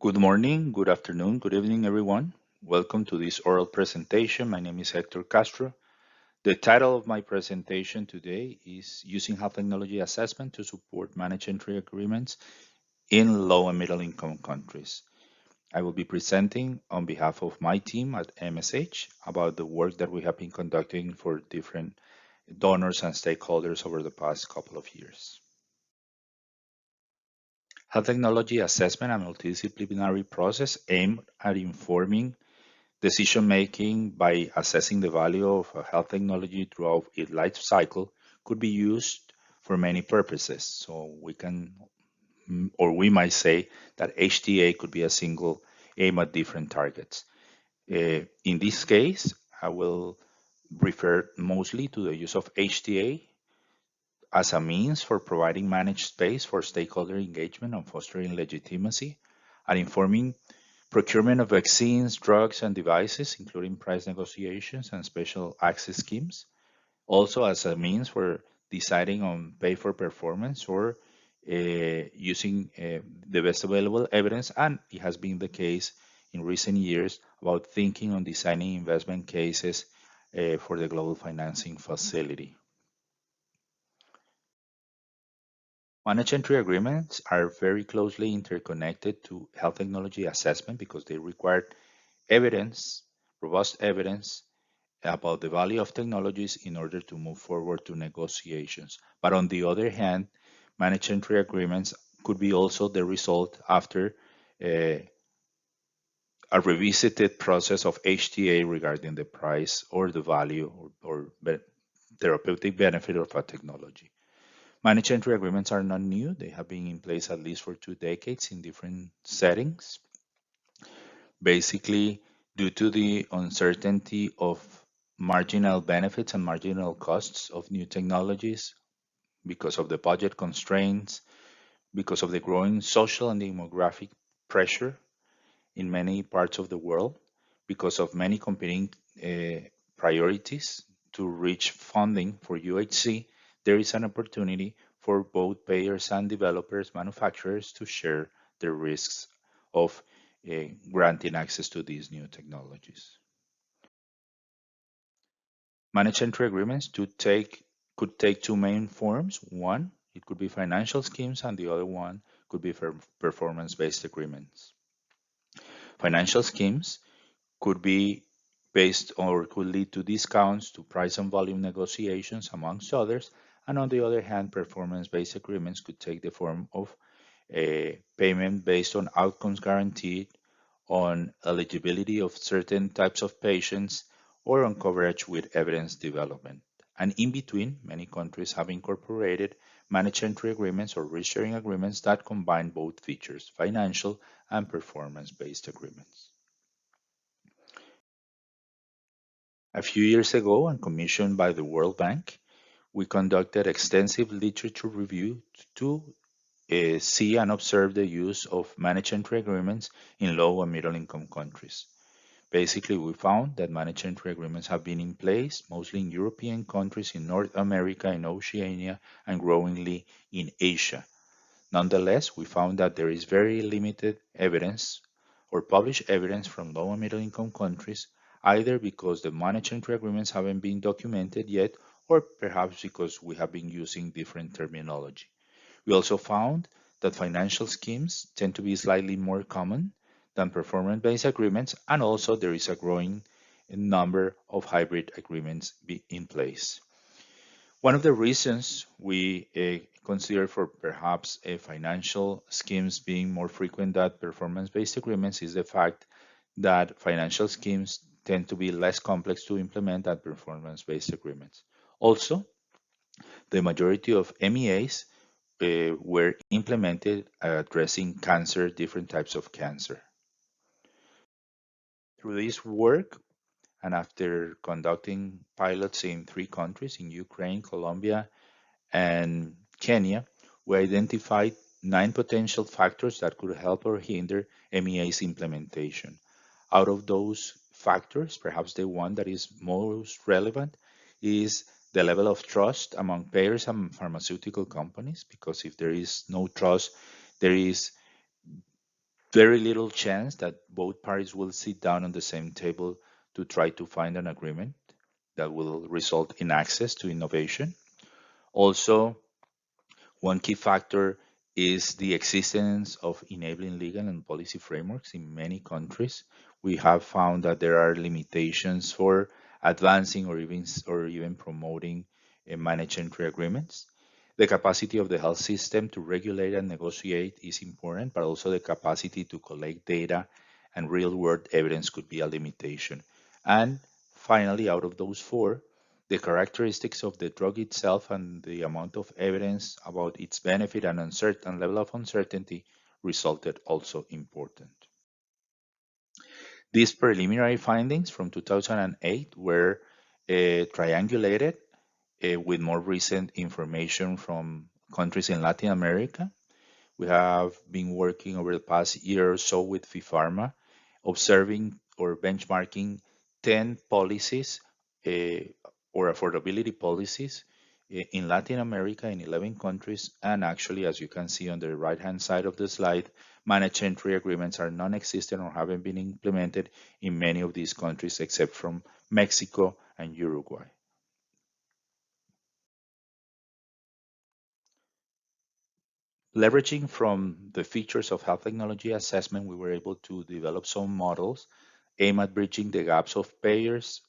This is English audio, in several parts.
Good morning, good afternoon, good evening, everyone. Welcome to this oral presentation. My name is Hector Castro. The title of my presentation today is Using Health Technology Assessment to Support Managed Entry Agreements in Low and Middle Income Countries. I will be presenting on behalf of my team at MSH about the work that we have been conducting for different donors and stakeholders over the past couple of years. Health technology assessment, a multidisciplinary process aimed at informing decision-making by assessing the value of a health technology throughout its life cycle could be used for many purposes. So we can, or we might say that HTA could be a single aim at different targets. In this case, I will refer mostly to the use of HTA as a means for providing managed space for stakeholder engagement and fostering legitimacy and informing procurement of vaccines, drugs, and devices, including price negotiations and special access schemes. Also, as a means for deciding on pay for performance or using the best available evidence. And it has been the case in recent years about thinking on designing investment cases for the global financing facility. Managed entry agreements are very closely interconnected to health technology assessment because they require evidence, robust evidence about the value of technologies in order to move forward to negotiations. But on the other hand, managed entry agreements could be also the result after a revisited process of HTA regarding the price or the value or therapeutic benefit of a technology. Managed entry agreements are not new. They have been in place at least for 2 decades in different settings. Basically, due to the uncertainty of marginal benefits and marginal costs of new technologies, because of the budget constraints, because of the growing social and demographic pressure in many parts of the world, because of many competing priorities to reach funding for UHC, there is an opportunity for both payers and developers, manufacturers to share the risks of granting access to these new technologies. Managed entry agreements could take two main forms. One, it could be financial schemes, and the other one could be performance-based agreements. Financial schemes could be based or could lead to discounts to price and volume negotiations, amongst others. And on the other hand, performance-based agreements could take the form of a payment based on outcomes guaranteed, on eligibility of certain types of patients, or on coverage with evidence development. And in between, many countries have incorporated managed entry agreements or risk-sharing agreements that combine both features, financial and performance-based agreements. A few years ago, and commissioned by the World Bank, we conducted extensive literature review to see and observe the use of managed entry agreements in low and middle income countries. Basically, we found that managed entry agreements have been in place mostly in European countries, in North America, in Oceania, and growingly in Asia. Nonetheless, we found that there is very limited evidence or published evidence from low and middle income countries, either because the managed entry agreements haven't been documented yet, or perhaps because we have been using different terminology. We also found that financial schemes tend to be slightly more common than performance-based agreements, and also there is a growing number of hybrid agreements in place. One of the reasons we consider for perhaps financial schemes being more frequent than performance-based agreements is the fact that financial schemes tend to be less complex to implement than performance-based agreements. Also, the majority of MEAs were implemented addressing cancer, different types of cancer. Through this work, and after conducting pilots in 3 countries, in Ukraine, Colombia, and Kenya, we identified 9 potential factors that could help or hinder MEA's implementation. Out of those factors, perhaps the one that is most relevant is the level of trust among payers and pharmaceutical companies, because if there is no trust, there is Very little chance that both parties will sit down on the same table to try to find an agreement that will result in access to innovation. Also, one key factor is the existence of enabling legal and policy frameworks in many countries. We have found that there are limitations for advancing or even promoting managed entry agreements. The capacity of the health system to regulate and negotiate is important, but also the capacity to collect data and real world evidence could be a limitation. And finally, out of those four, the characteristics of the drug itself and the amount of evidence about its benefit and uncertain level of uncertainty resulted also important. These preliminary findings from 2008 were triangulated with more recent information from countries in Latin America. We have been working over the past year or so with FIFARMA, observing or benchmarking 10 policies uh, or affordability policies in Latin America in 11 countries. And actually, as you can see on the right hand side of the slide, managed entry agreements are non existent or haven't been implemented in many of these countries except from Mexico and Uruguay. Leveraging from the features of health technology assessment, we were able to develop some models aimed at bridging the gaps of payers,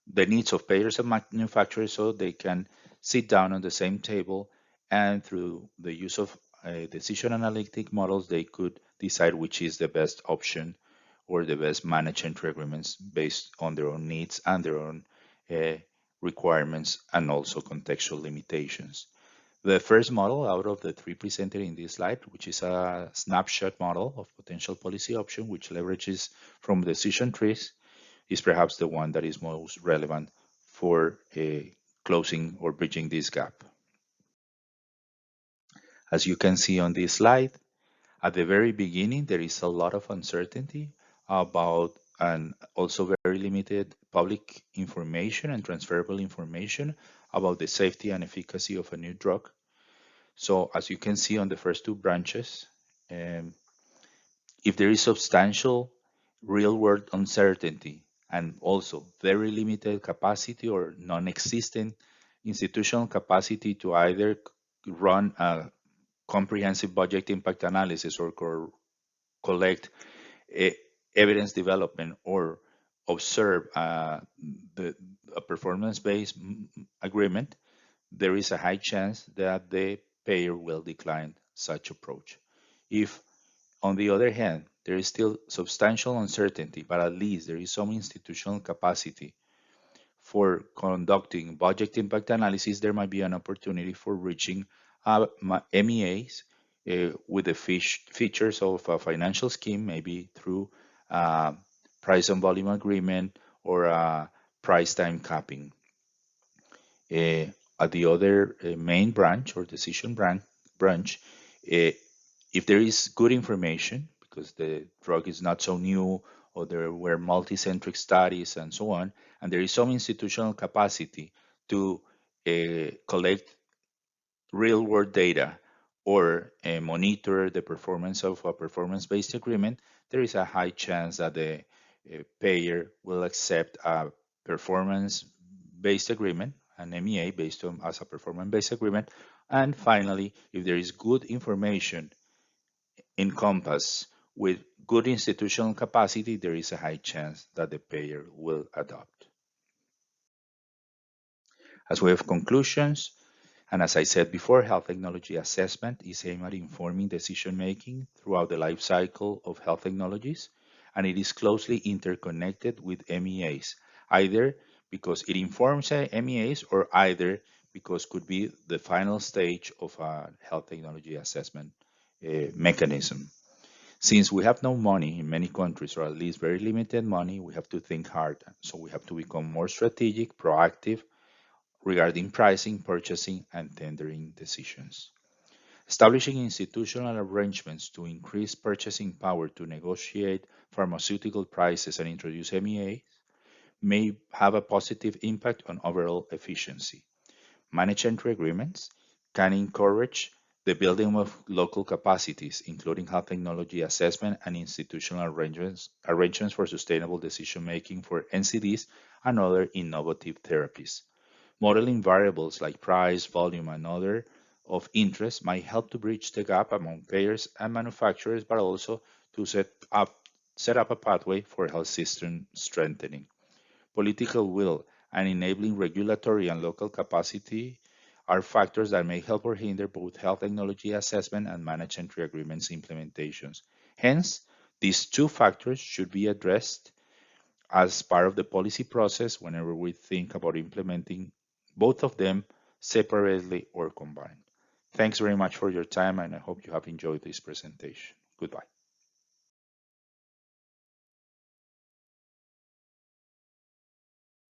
the needs of payers and manufacturers so they can sit down on the same table and through the use of decision analytic models, they could decide which is the best option or the best managed entry agreements based on their own needs and their own uh, requirements and also contextual limitations. The first model out of the three presented in this slide, which is a snapshot model of potential policy option, which leverages from decision trees, is perhaps the one that is most relevant for closing or bridging this gap. As you can see on this slide, at the very beginning, there is a lot of uncertainty about and also very limited public information and transferable information about the safety and efficacy of a new drug. So as you can see on the first two branches, um, if there is substantial real-world uncertainty and also very limited capacity or non-existent institutional capacity to either run a comprehensive budget impact analysis or collect e- evidence development or observe a performance-based agreement, there is a high chance that the payer will decline such approach. If, on the other hand, there is still substantial uncertainty, but at least there is some institutional capacity for conducting budget impact analysis, there might be an opportunity for reaching MEAs with the features of a financial scheme, maybe through uh, price and volume agreement or price time capping. Uh, at the other main branch or decision branch, uh, if there is good information, because the drug is not so new, or there were multicentric studies and so on, and there is some institutional capacity to collect real world data or monitor the performance of a performance based agreement, there is a high chance that the payer will accept a performance based agreement, an MEA based on as a performance based agreement. And finally, if there is good information in Compass with good institutional capacity, there is a high chance that the payer will adopt. As we have conclusions, and as I said before, health technology assessment is aimed at informing decision making throughout the life cycle of health technologies, and it is closely interconnected with MEAs, either because it informs MEAs or either because could be the final stage of a health technology assessment mechanism. Since we have no money in many countries, or at least very limited money, we have to think hard. So we have to become more strategic, proactive regarding pricing, purchasing, and tendering decisions. Establishing institutional arrangements to increase purchasing power to negotiate pharmaceutical prices and introduce MEA may have a positive impact on overall efficiency. Managed entry agreements can encourage The building of local capacities, including health technology assessment and institutional arrangements for sustainable decision making for NCDs and other innovative therapies. Modeling variables like price, volume, and other of interest might help to bridge the gap among payers and manufacturers, but also to set up a pathway for health system strengthening. Political will and enabling regulatory and local capacity are factors that may help or hinder both health technology assessment and managed entry agreements implementations. Hence, these two factors should be addressed as part of the policy process whenever we think about implementing both of them separately or combined. Thanks very much for your time, and I hope you have enjoyed this presentation. Goodbye.